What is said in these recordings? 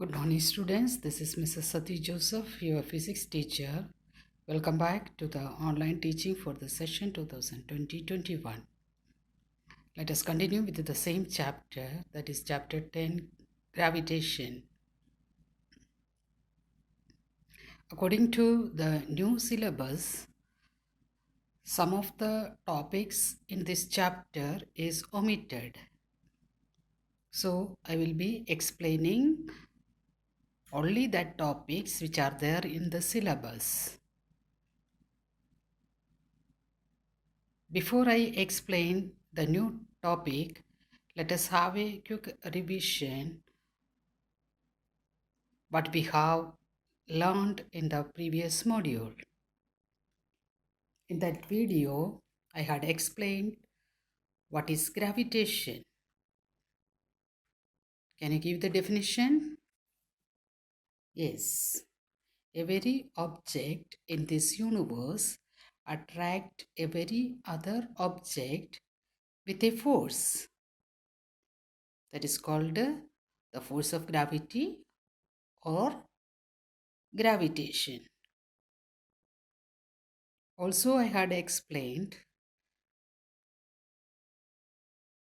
Good morning, students. This is Mrs. Sati Joseph, your physics teacher. Welcome back to the online teaching for the session 2020-21. Let us continue with the same chapter, that is chapter 10, Gravitation. According to the new syllabus, some of the topics in this chapter is omitted. So I will be explaining only that topics which are there in the syllabus. Before I explain the new topic, let us have a quick revision what we have learned in the previous module. In that video, I had explained what is gravitation. Can you give the definition? Yes. Every object in this universe attracts every other object with a force. That is called the force of gravity or gravitation. Also, I had explained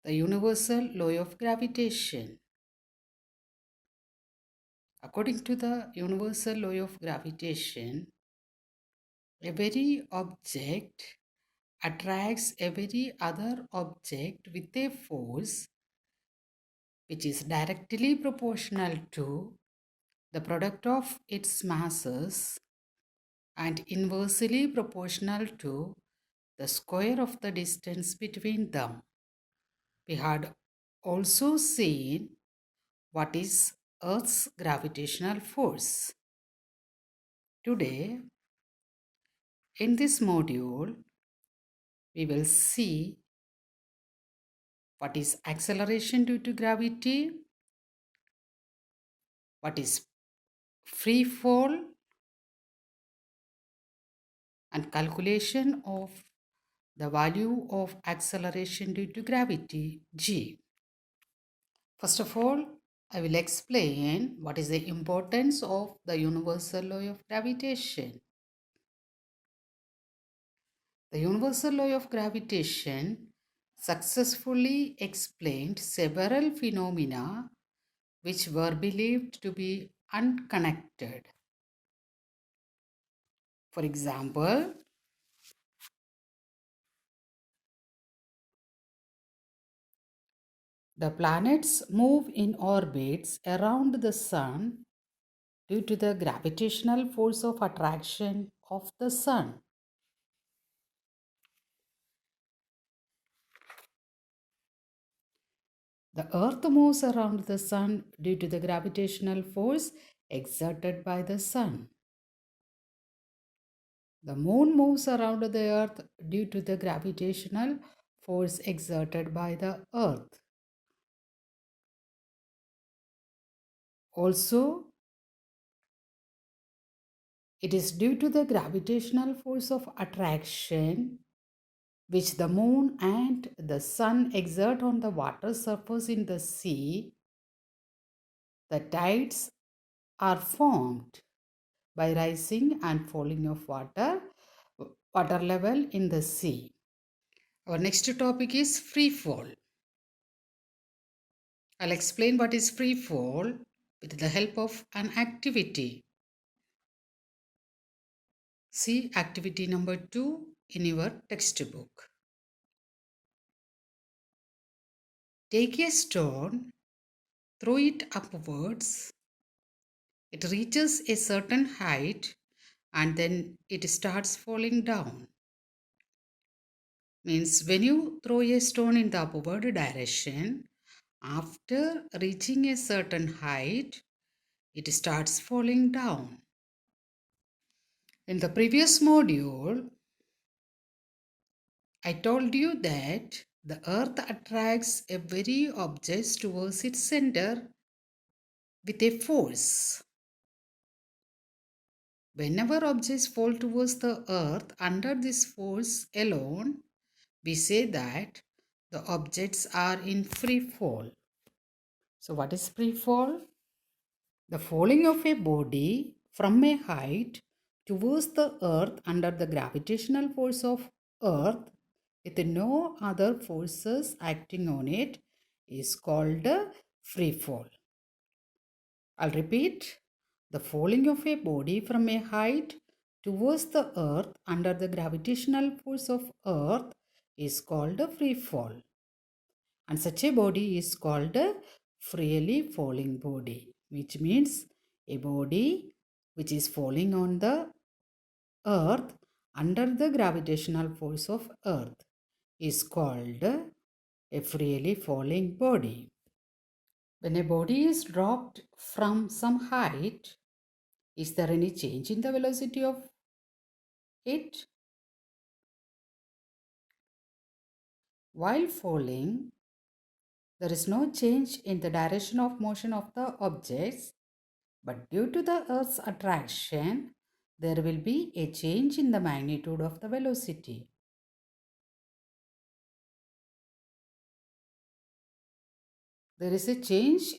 the universal law of gravitation. According to the universal law of gravitation, every object attracts every other object with a force which is directly proportional to the product of its masses and inversely proportional to the square of the distance between them. We had also seen what is Earth's gravitational force. Today, in this module, we will see what is acceleration due to gravity, what is free fall, and calculation of the value of acceleration due to gravity, g. First of all, I will explain what is the importance of the universal law of gravitation. The universal law of gravitation successfully explained several phenomena which were believed to be unconnected. For example, the planets move in orbits around the Sun due to the gravitational force of attraction of the Sun. The Earth moves around the Sun due to the gravitational force exerted by the Sun. The Moon moves around the Earth due to the gravitational force exerted by the Earth. Also, it is due to the gravitational force of attraction which the Moon and the Sun exert on the water surface in the sea. The tides are formed by rising and falling of water level in the sea. Our next topic is free fall. I'll explain what is free fall with the help of an activity. See activity number 2 in your textbook. Take a stone, throw it upwards. It reaches a certain height and then it starts falling down. Means when you throw a stone in the upward direction, after reaching a certain height, it starts falling down. In the previous module, I told you that the earth attracts every object towards its center with a force. Whenever objects fall towards the earth under this force alone, we say that the objects are in free fall. So what is free fall? The falling of a body from a height towards the earth under the gravitational force of earth with no other forces acting on it is called a free fall. I'll repeat. The falling of a body from a height towards the earth under the gravitational force of earth is called a free fall. And such a body is called a freely falling body, which means a body which is falling on the earth under the gravitational force of earth is called a freely falling body. When a body is dropped from some height, is there any change in the velocity of it? While falling, there is no change in the direction of motion of the objects, but due to the Earth's attraction, there will be a change in the magnitude of the velocity. There is a change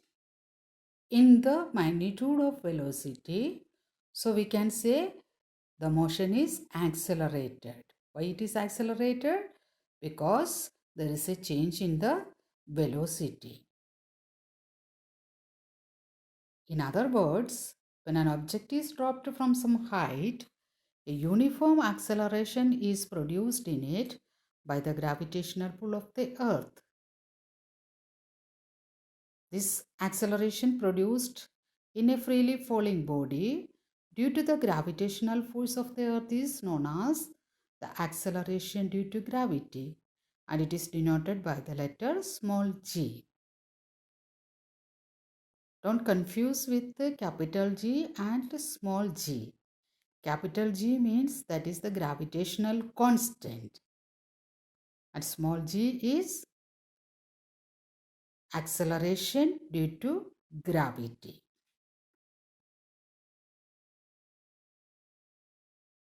in the magnitude of velocity, so we can say the motion is accelerated. Why it is accelerated? Because there is a change in the velocity. In other words, when an object is dropped from some height, a uniform acceleration is produced in it by the gravitational pull of the earth. This acceleration produced in a freely falling body due to the gravitational force of the earth is known as the acceleration due to gravity, and it is denoted by the letter small g. Don't confuse with the capital G and small g. Capital G means that is the gravitational constant, and small g is acceleration due to gravity.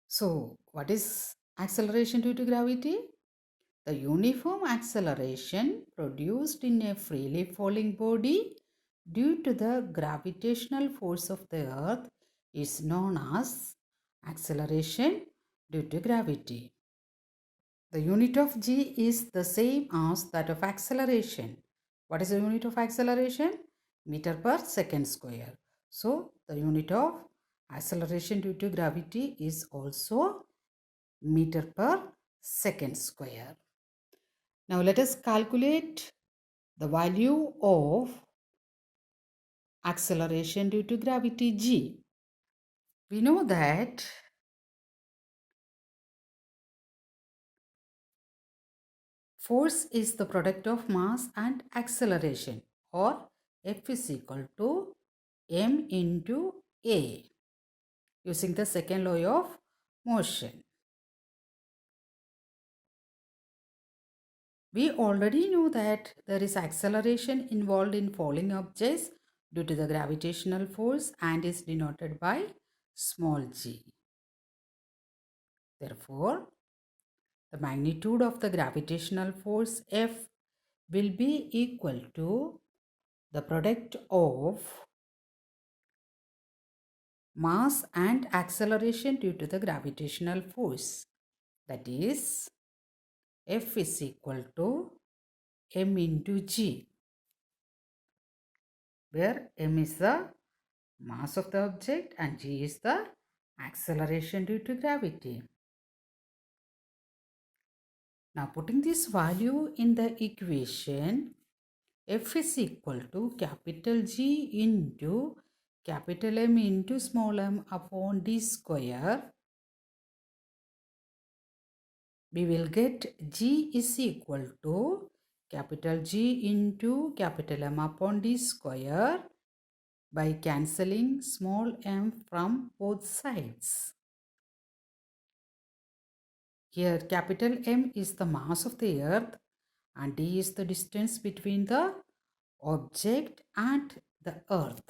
So, what is acceleration due to gravity? The uniform acceleration produced in a freely falling body due to the gravitational force of the earth is known as acceleration due to gravity. The unit of g is the same as that of acceleration. What is the unit of acceleration? Meter per second square. So, the unit of acceleration due to gravity is also meter per second square. Now, let us calculate the value of acceleration due to gravity g. We know that force is the product of mass and acceleration, or F is equal to m into a, using the second law of motion. We already know that there is acceleration involved in falling objects due to the gravitational force and is denoted by small g. Therefore, the magnitude of the gravitational force F will be equal to the product of mass and acceleration due to the gravitational force. That is, F is equal to m into g, where m is the mass of the object and g is the acceleration due to gravity. Now, putting this value in the equation, F is equal to capital G into capital M into small m upon d square. We will get G is equal to capital G into capital M upon d square by cancelling small m from both sides. Here capital M is the mass of the earth and d is the distance between the object and the earth.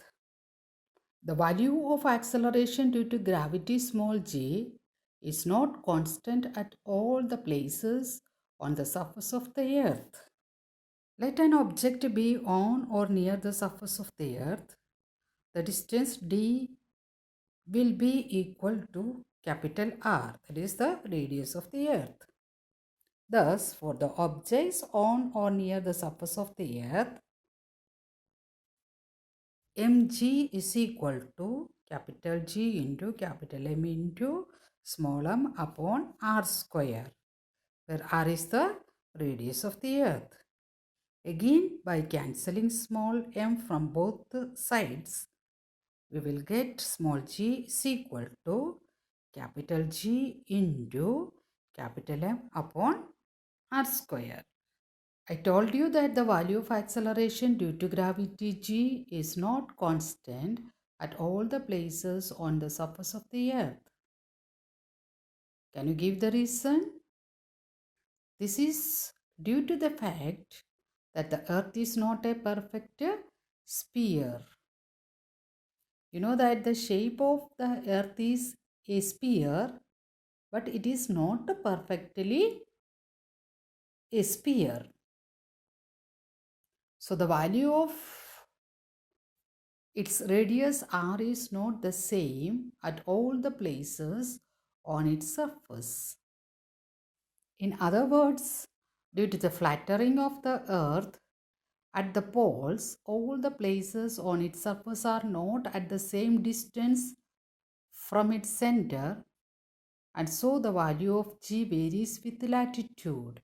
The value of acceleration due to gravity small g is not constant at all the places on the surface of the earth. Let an object be on or near the surface of the earth. the distance d will be equal to capital R, that is the radius of the earth. Thus, for the objects on or near the surface of the earth, mg is equal to capital G into capital M into small m upon R square, where R is the radius of the earth. Again, by cancelling small m from both sides, we will get small g is equal to capital G into capital M upon R square. I told you that the value of acceleration due to gravity g is not constant at all the places on the surface of the earth. Can you give the reason? This is due to the fact that the earth is not a perfect sphere. You know that the shape of the earth is a sphere, but it is not perfectly a sphere. So the value of its radius r is not the same at all the places on its surface. In other words, due to the flattering of the earth at the poles, all the places on its surface are not at the same distance from its center, and so the value of g varies with latitude.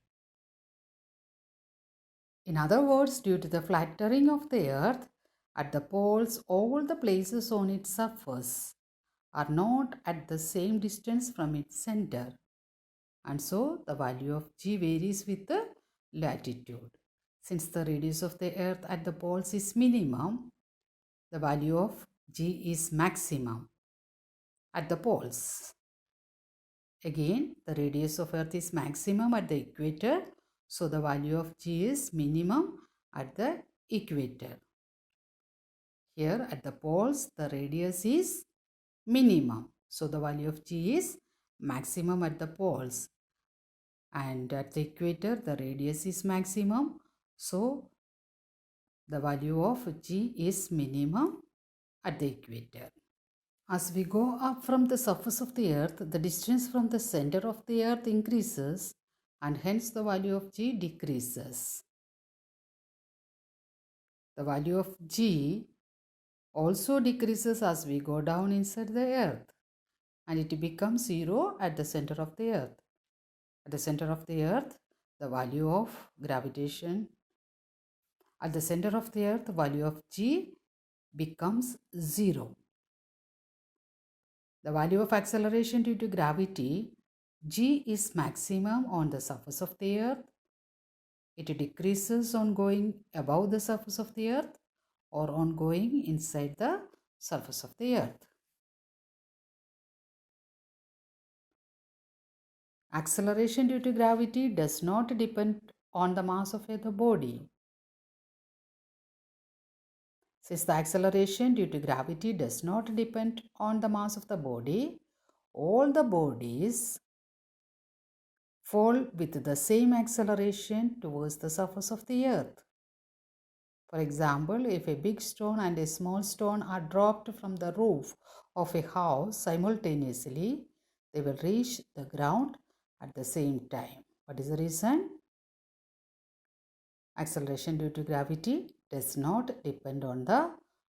In other words, due to the flattering of the earth at the poles, all the places on its surface are not at the same distance from its center, and so the value of g varies with the latitude. Since the radius of the earth at the poles is minimum, the value of g is maximum at the poles. Again, the radius of earth is maximum at the equator, so the value of g is minimum at the equator. Here at the poles, the radius is minimum, so the value of g is maximum at the poles. And at the equator, the radius is maximum, so the value of g is minimum at the equator. As we go up from the surface of the earth, the distance from the center of the earth increases, and hence the value of g decreases. The value of g also decreases as we go down inside the earth, and it becomes 0 at the center of the earth. At the center of the earth, the value of gravitation, at the center of the earth, the value of g becomes 0. The value of acceleration due to gravity, g is maximum on the surface of the earth. It decreases on going above the surface of the earth or on going inside the surface of the earth. Acceleration due to gravity does not depend on the mass of the body. Since the acceleration due to gravity does not depend on the mass of the body, all the bodies fall with the same acceleration towards the surface of the earth. For example, if a big stone and a small stone are dropped from the roof of a house simultaneously, they will reach the ground at the same time. What is the reason? Acceleration due to gravity does not depend on the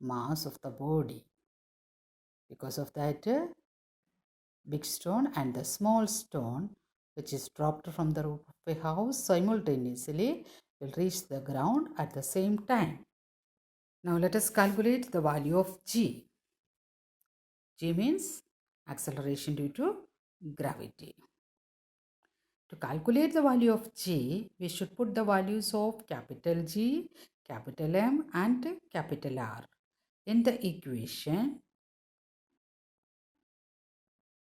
mass of the body. Because of that, big stone and the small stone which is dropped from the roof of a house simultaneously will reach the ground at the same time. Now let us calculate the value of g. G means acceleration due to gravity. To calculate the value of g, we should put the values of capital G, capital M and capital R in the equation.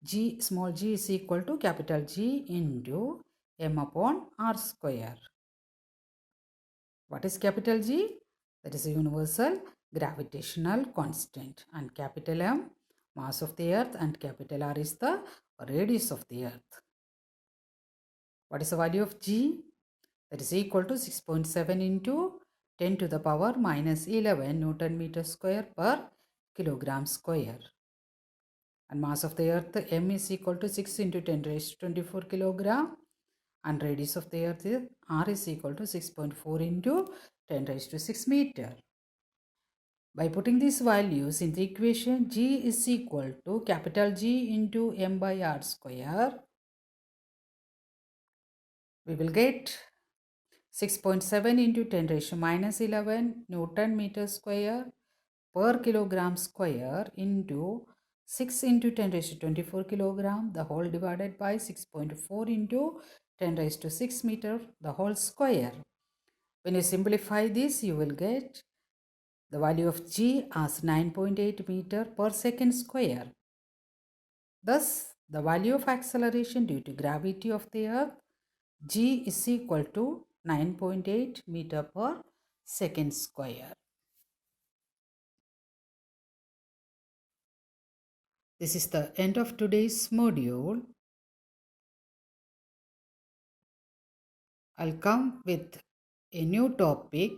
G, small g is equal to capital G into M upon R square. What is capital G? That is a universal gravitational constant, and capital M, mass of the earth, and capital R is the radius of the earth. What is the value of G? That is equal to 6.7 into 10 to the power minus 11 Newton meter square per kilogram square. And mass of the earth m is equal to 6 into 10 raised to 24 kilogram, and radius of the earth is r is equal to 6.4 into 10 raised to 6 meter. By putting these values in the equation, g is equal to capital G into m by r square, we will get 6.7 into 10 raised to minus 11 Newton meter square per kilogram square into 6 into 10 raised to 24 kilogram, the whole divided by 6.4 into 10 raised to 6 meter, the whole square. When you simplify this, you will get the value of g as 9.8 meter per second square. Thus, the value of acceleration due to gravity of the earth, g is equal to 9.8 meter per second square. This is the end of today's module. I'll come with a new topic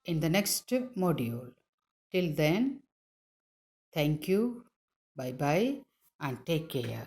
in the next module. Till then, thank you, bye bye, and take care.